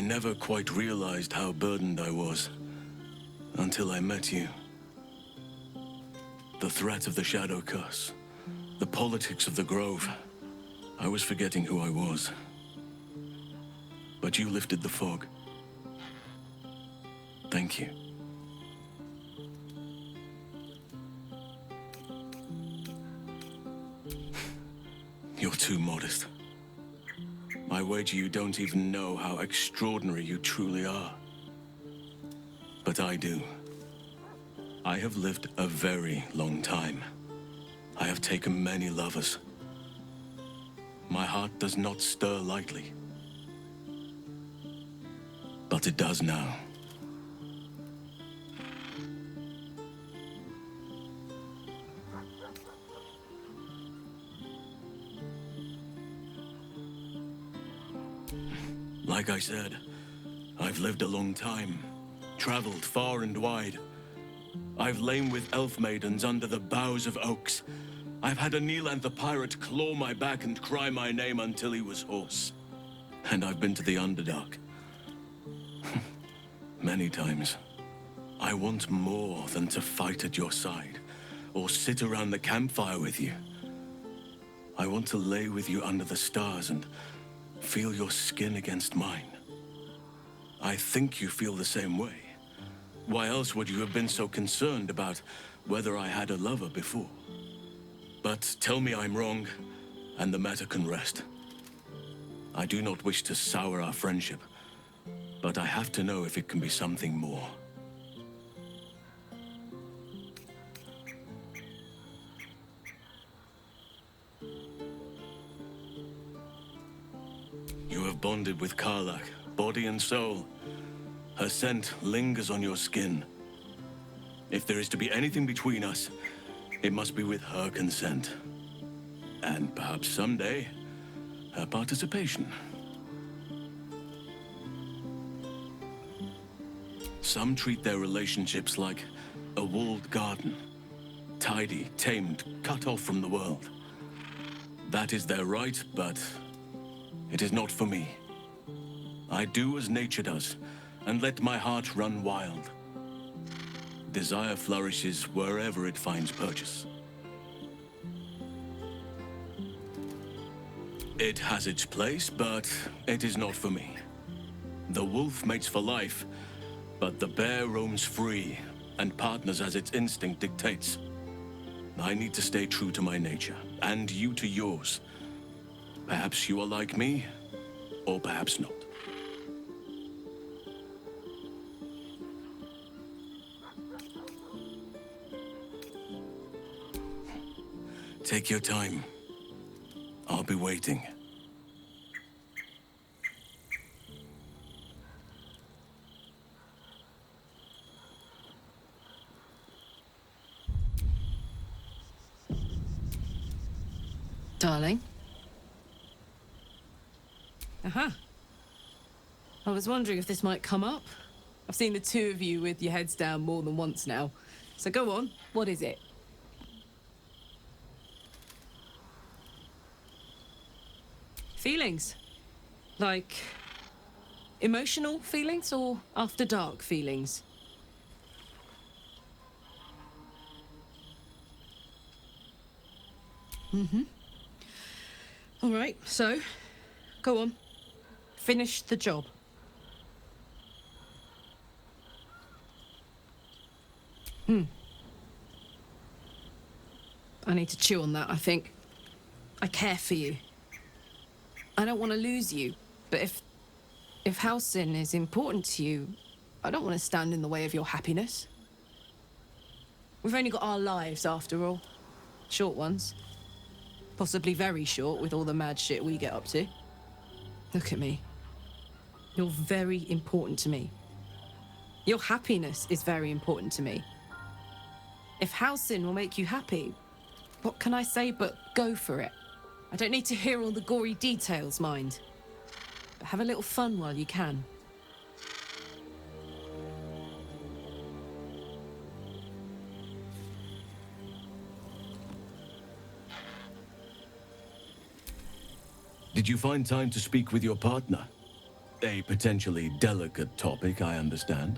never quite realized how burdened I was until I met you. The threat of the Shadow Curse, the politics of the Grove. I was forgetting who I was. But you lifted the fog. Thank you. You're too modest. I wager you don't even know how extraordinary you truly are. But I do. I have lived a very long time. I have taken many lovers. My heart does not stir lightly. But it does now. Like I said, I've lived a long time, traveled far and wide. I've lain with elf maidens under the boughs of oaks. I've had a Neelanth the pirate claw my back and cry my name until he was hoarse. And I've been to the Underdark. Many times. I want more than to fight at your side, or sit around the campfire with you. I want to lay with you under the stars and feel your skin against mine. I think you feel the same way. Why else would you have been so concerned about whether I had a lover before? But tell me I'm wrong, and the matter can rest. I do not wish to sour our friendship, but I have to know if it can be something more. You have bonded with Karlach, body and soul. Her scent lingers on your skin. If there is to be anything between us, it must be with her consent. And perhaps someday, her participation. Some treat their relationships like a walled garden. Tidy, tamed, cut off from the world. That is their right, but it is not for me. I do as nature does, and let my heart run wild. Desire flourishes wherever it finds purchase. It has its place, but it is not for me. The wolf mates for life, but the bear roams free and partners as its instinct dictates. I need to stay true to my nature, and you to yours. Perhaps you are like me, or perhaps not. Take your time. I'll be waiting. Darling? Aha. I was wondering if this might come up. I've seen the two of you with your heads down more than once now. So go on, what is it? Feelings? Like emotional feelings or after dark feelings? All right, so go on. Finish the job. I need to chew on that, I think. I care for you. I don't want to lose you, but if Halsin is important to you, I don't want to stand in the way of your happiness. We've only got our lives, after all. Short ones. Possibly very short with all the mad shit we get up to. Look at me. You're very important to me. Your happiness is very important to me. If Halsin will make you happy, what can I say but go for it? I don't need to hear all the gory details, mind. But have a little fun while you can. Did you find time to speak with your partner? A potentially delicate topic, I understand.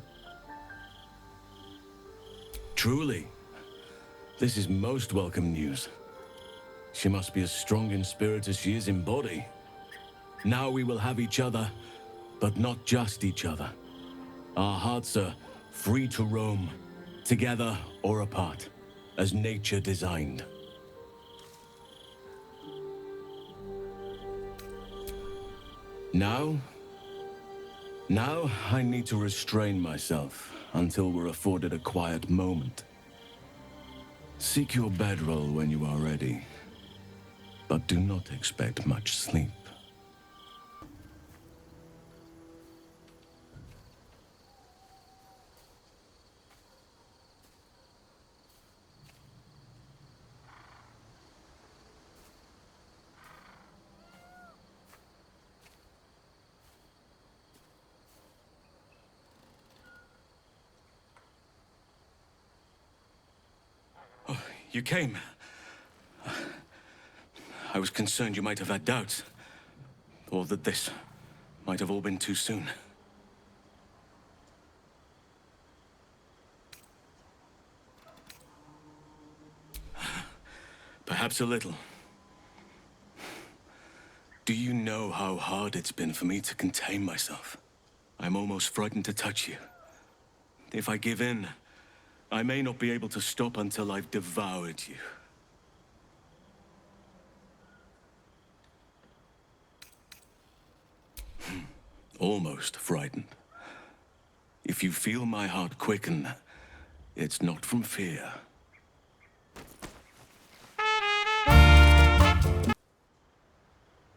Truly, this is most welcome news. She must be as strong in spirit as she is in body. Now we will have each other, but not just each other. Our hearts are free to roam, together or apart, as nature designed. Now I need to restrain myself until we're afforded a quiet moment. Seek your bedroll when you are ready, but do not expect much sleep. Oh, you came. I was concerned you might have had doubts, or that this might have all been too soon. Perhaps a little. Do you know how hard it's been for me to contain myself? I'm almost frightened to touch you. If I give in, I may not be able to stop until I've devoured you. Almost frightened. If you feel my heart quicken, it's not from fear.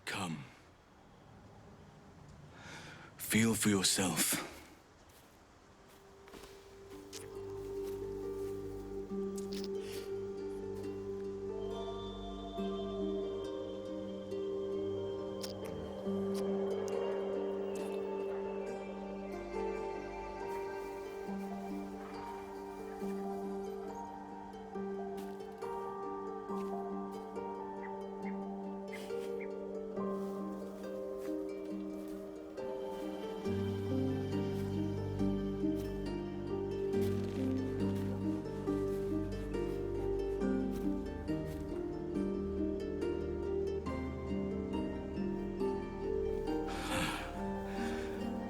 Come. Feel for yourself.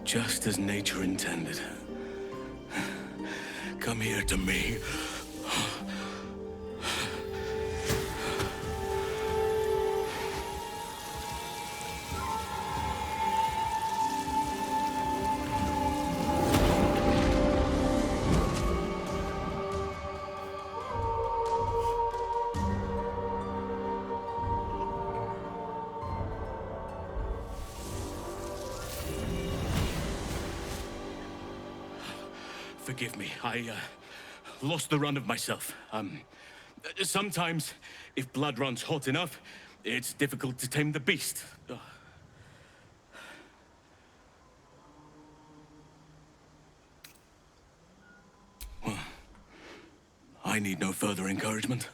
Just as nature intended. Come here to me. Forgive me, I lost the run of myself. Sometimes, if blood runs hot enough, it's difficult to tame the beast. Well, I need no further encouragement.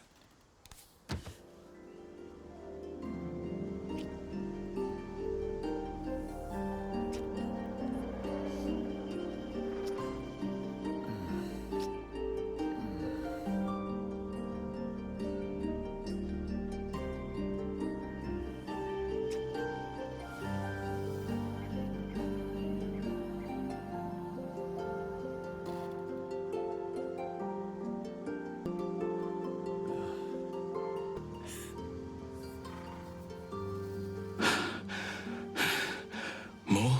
More?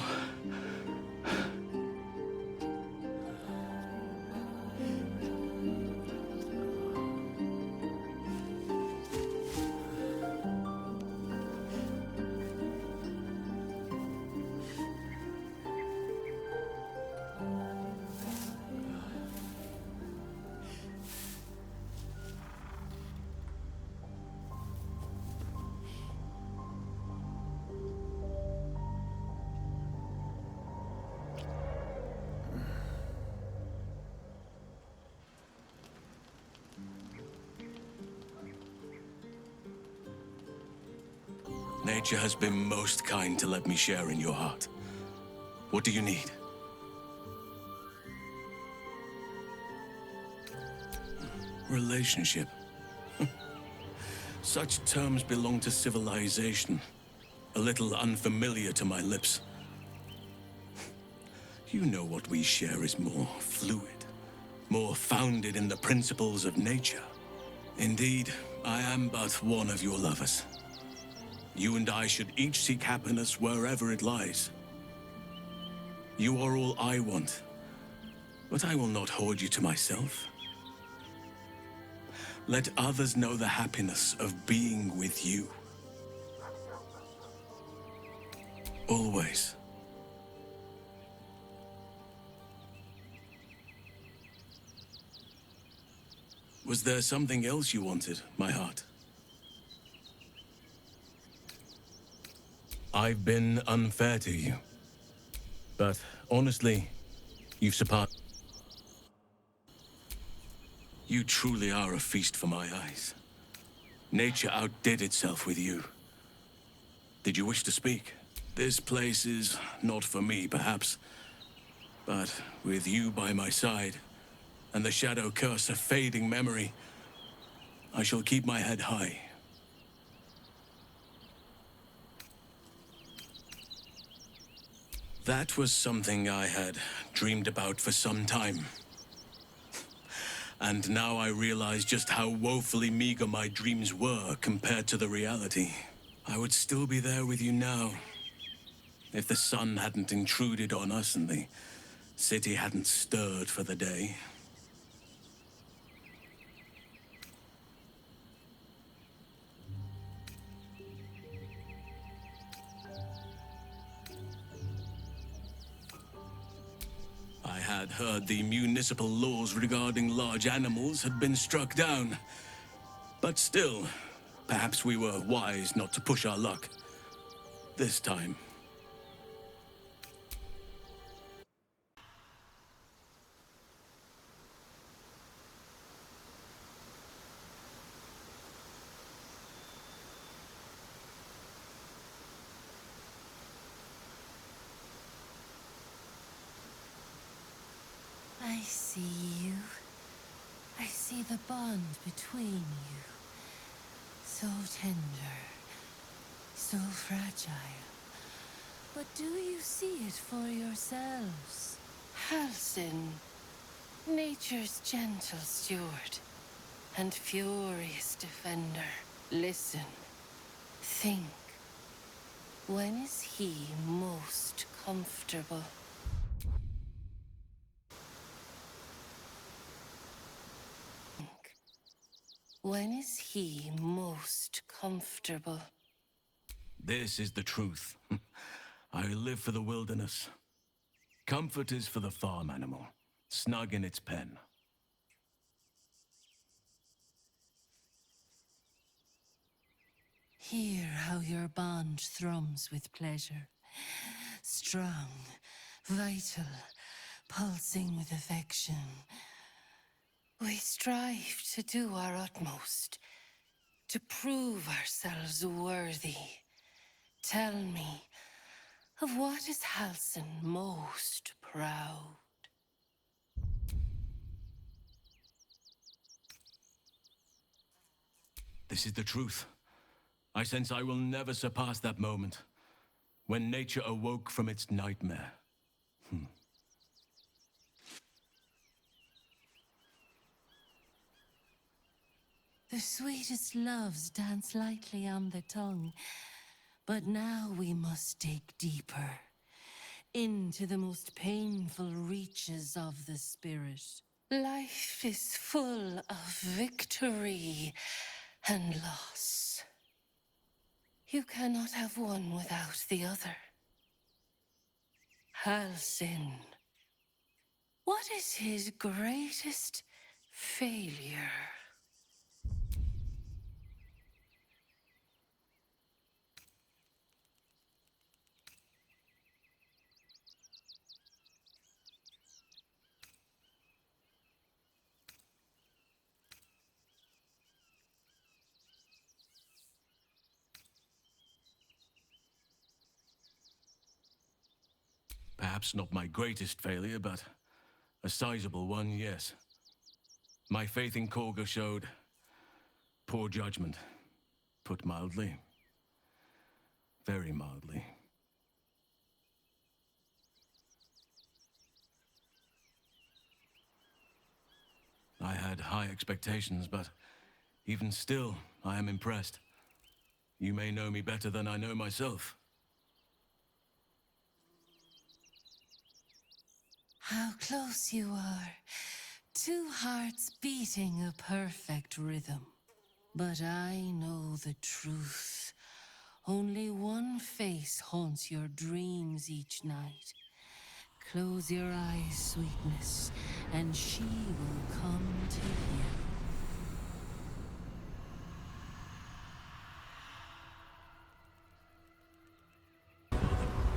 Nature has been most kind to let me share in your heart. What do you need? Relationship. Such terms belong to civilization. A little unfamiliar to my lips. You know what we share is more fluid, more founded in the principles of nature. Indeed, I am but one of your lovers. You and I should each seek happiness wherever it lies. You are all I want, but I will not hoard you to myself. Let others know the happiness of being with you. Always. Was there something else you wanted, my heart? I've been unfair to you. But honestly, you've surpassed. You truly are a feast for my eyes. Nature outdid itself with you. Did you wish to speak? This place is not for me, perhaps. But with you by my side, and the shadow curse of fading memory, I shall keep my head high. That was something I had dreamed about for some time. And now I realize just how woefully meager my dreams were compared to the reality. I would still be there with you now, if the sun hadn't intruded on us and the city hadn't stirred for the day. I had heard the municipal laws regarding large animals had been struck down. But still, perhaps we were wise not to push our luck. This time. I see you. I see the bond between you. So tender, so fragile. But do you see it for yourselves? Halsin, nature's gentle steward and furious defender. Listen, think. When is he most comfortable? When is he most comfortable? This is the truth. I live for the wilderness. Comfort is for the farm animal, snug in its pen. Hear how your bond thrums with pleasure. Strong, vital, pulsing with affection. We strive to do our utmost, to prove ourselves worthy. Tell me, of what is Halsin most proud? This is the truth. I sense I will never surpass that moment, when nature awoke from its nightmare. The sweetest loves dance lightly on the tongue, but now we must dig deeper, into the most painful reaches of the spirit. Life is full of victory and loss. You cannot have one without the other. Halsin, what is his greatest failure? Perhaps not my greatest failure, but a sizable one, yes. My faith in Korga showed poor judgment, put mildly. Very mildly. I had high expectations, but even still, I am impressed. You may know me better than I know myself. How close you are. Two hearts beating a perfect rhythm. But I know the truth. Only one face haunts your dreams each night. Close your eyes, sweetness, and she will come to you.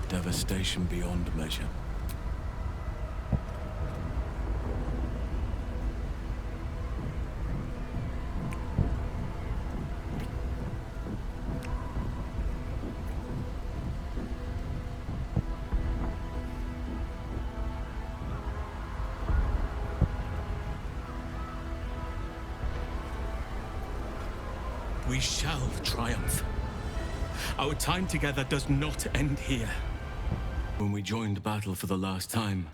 Devastation beyond measure. We shall triumph. Our time together does not end here. When we joined battle for the last time,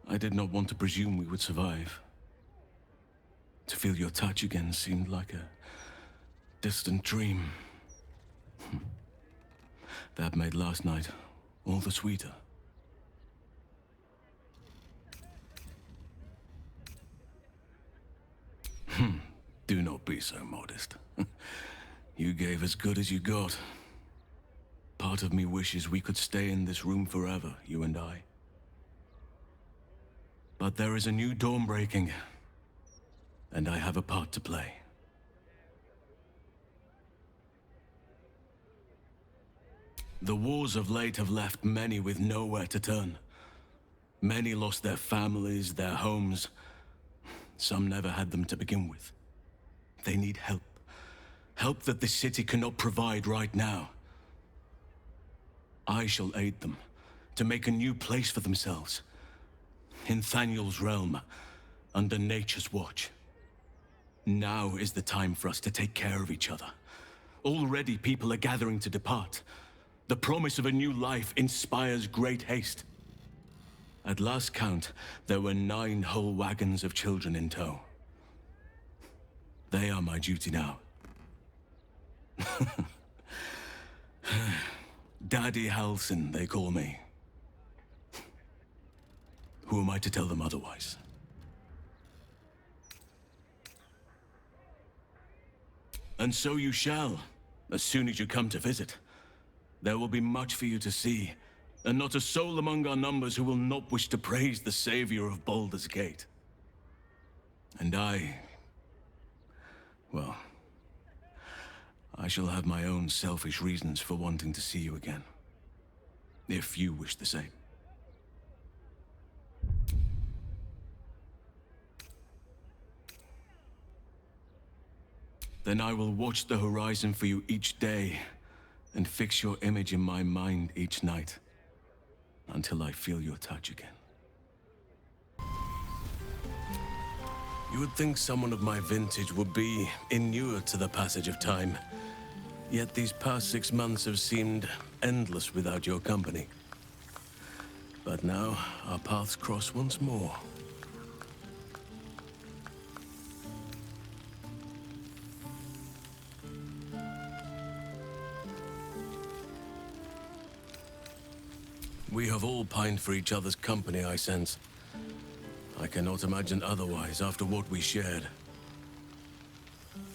I did not want to presume we would survive. To feel your touch again seemed like a distant dream. That made last night all the sweeter. Do not be so modest. You gave as good as you got. Part of me wishes we could stay in this room forever, you and I. But there is a new dawn breaking, and I have a part to play. The wars of late have left many with nowhere to turn. Many lost their families, their homes. Some never had them to begin with. They need help. Help that this city cannot provide right now. I shall aid them to make a new place for themselves. In Thaniel's realm, under nature's watch. Now is the time for us to take care of each other. Already people are gathering to depart. The promise of a new life inspires great haste. At last count, there were 9 whole wagons of children in tow. They are my duty now. Daddy Halsin, they call me. Who am I to tell them otherwise? And so you shall, as soon as you come to visit. There will be much for you to see, and not a soul among our numbers who will not wish to praise the savior of Baldur's Gate. And well, I shall have my own selfish reasons for wanting to see you again. If you wish the same. Then I will watch the horizon for you each day, and fix your image in my mind each night, until I feel your touch again. You would think someone of my vintage would be inured to the passage of time. Yet these past 6 months have seemed endless without your company. But now, our paths cross once more. We have all pined for each other's company, I sense. I cannot imagine otherwise after what we shared.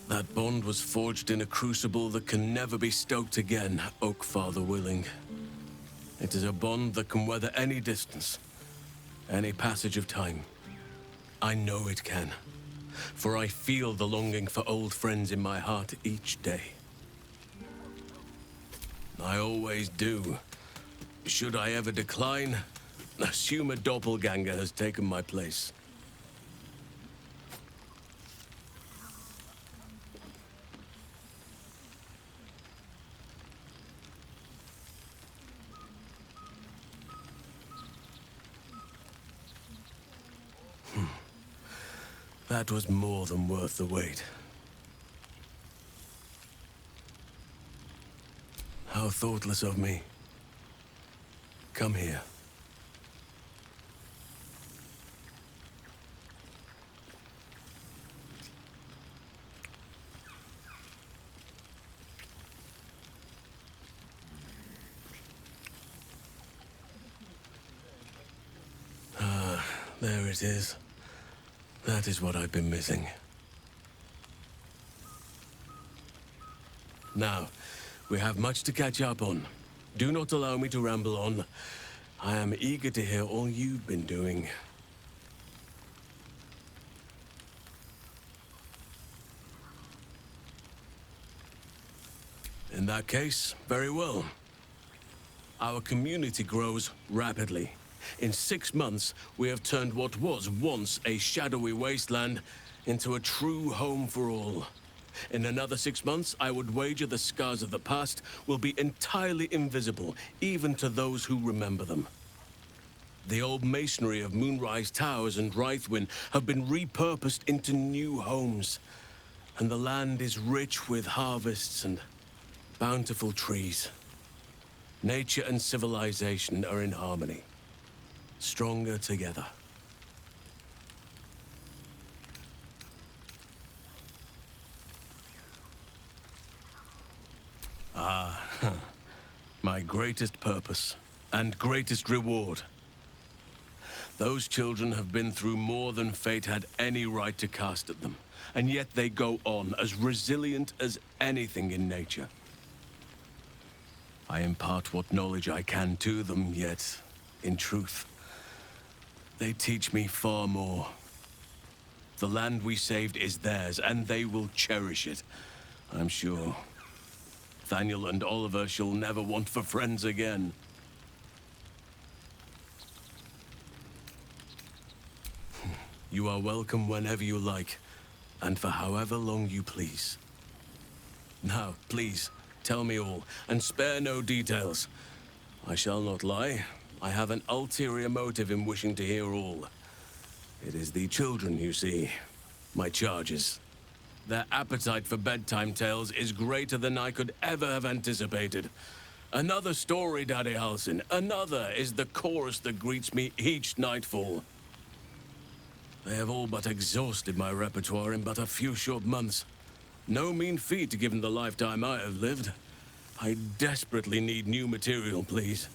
That bond was forged in a crucible that can never be stoked again, Oak Father willing. It is a bond that can weather any distance, any passage of time. I know it can, for I feel the longing for old friends in my heart each day. I always do. Should I ever decline, assume a doppelganger has taken my place. That was more than worth the wait. How thoughtless of me. Come here. There it is. That is what I've been missing. Now, we have much to catch up on. Do not allow me to ramble on. I am eager to hear all you've been doing. In that case, very well. Our community grows rapidly. In 6 months, we have turned what was once a shadowy wasteland into a true home for all. In another 6 months, I would wager the scars of the past will be entirely invisible, even to those who remember them. The old masonry of Moonrise Towers and Rythwin have been repurposed into new homes, and the land is rich with harvests and bountiful trees. Nature and civilization are in harmony. Stronger together. My greatest purpose and greatest reward. Those children have been through more than fate had any right to cast at them, and yet they go on as resilient as anything in nature. I impart what knowledge I can to them, yet, in truth, they teach me far more. The land we saved is theirs, and they will cherish it, I'm sure. Thaniel and Oliver shall never want for friends again. You are welcome whenever you like, and for however long you please. Now, please, tell me all, and spare no details. I shall not lie. I have an ulterior motive in wishing to hear all. It is the children, you see. My charges. Their appetite for bedtime tales is greater than I could ever have anticipated. Another story, Daddy Halsin. Another is the chorus that greets me each nightfall. They have all but exhausted my repertoire in but a few short months. No mean feat given the lifetime I have lived. I desperately need new material, please.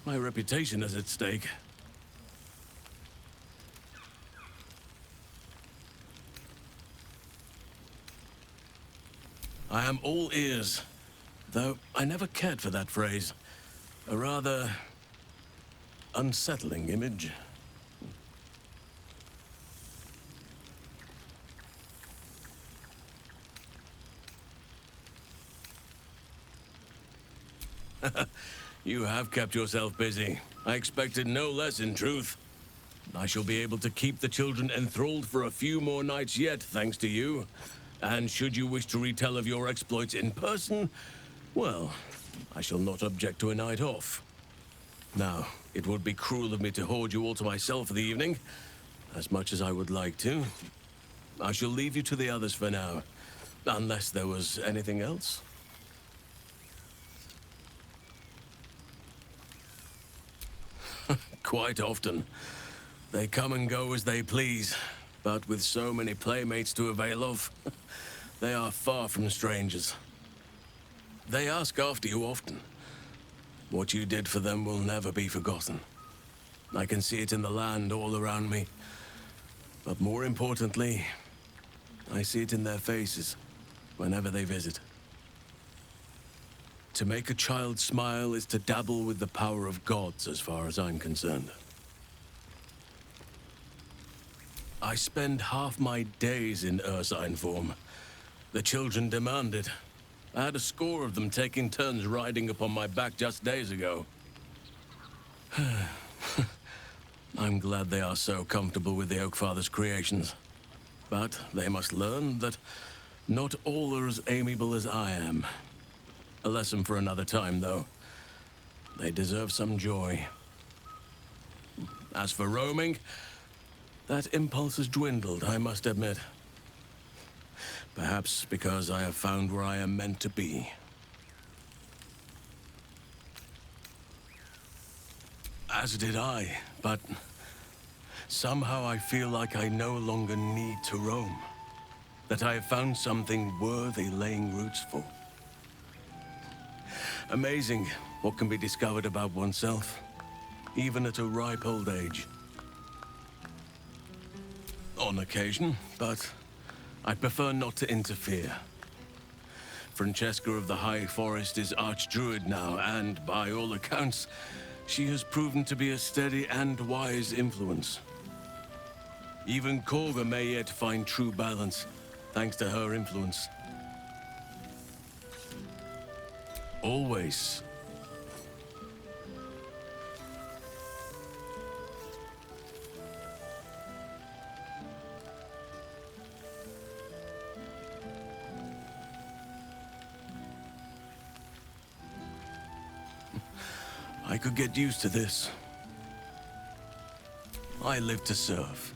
My reputation is at stake. I am all ears, though I never cared for that phrase. A rather unsettling image. You have kept yourself busy. I expected no less, in truth. I shall be able to keep the children enthralled for a few more nights yet, thanks to you. And should you wish to retell of your exploits in person, well, I shall not object to a night off. Now, it would be cruel of me to hoard you all to myself for the evening, as much as I would like to. I shall leave you to the others for now, unless there was anything else. Quite often. They come and go as they please, but with so many playmates to avail of, they are far from strangers. They ask after you often. What you did for them will never be forgotten. I can see it in the land all around me. But more importantly, I see it in their faces whenever they visit. To make a child smile is to dabble with the power of gods, as far as I'm concerned. I spend half my days in ursine form. The children demand it. I had a score of them taking turns riding upon my back just days ago. I'm glad they are so comfortable with the Oakfather's creations. But they must learn that not all are as amiable as I am. A lesson for another time, though. They deserve some joy. As for roaming, That impulse has dwindled, I must admit. Perhaps because I have found where I am meant to be. As did I, but somehow I feel like I no longer need to roam. That I have found something worthy laying roots for. Amazing what can be discovered about oneself, even at a ripe old age. On occasion, but I'd prefer not to interfere. Francesca of the High Forest is Archdruid now, and by all accounts, she has proven to be a steady and wise influence. Even Korga may yet find true balance, thanks to her influence. Always. I could get used to this. I live to serve.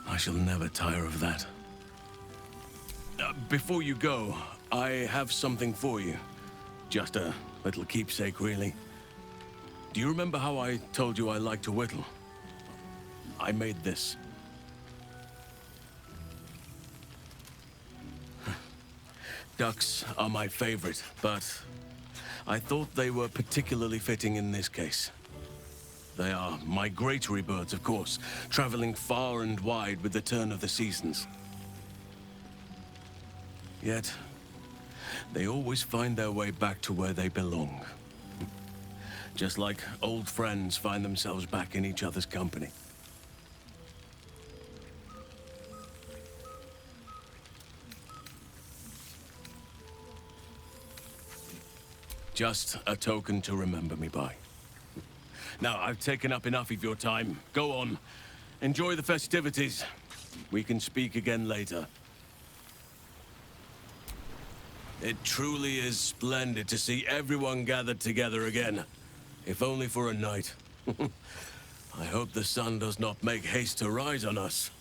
I shall never tire of that. Before you go, I have something for you. Just a little keepsake, really. Do you remember how I told you I like to whittle? I made this. Ducks are my favorite, but I thought they were particularly fitting in this case. They are migratory birds, of course, traveling far and wide with the turn of the seasons. Yet, they always find their way back to where they belong. Just like old friends find themselves back in each other's company. Just a token to remember me by. Now, I've taken up enough of your time. Go on. Enjoy the festivities. We can speak again later. It truly is splendid to see everyone gathered together again. If only for a night. I hope the sun does not make haste to rise on us.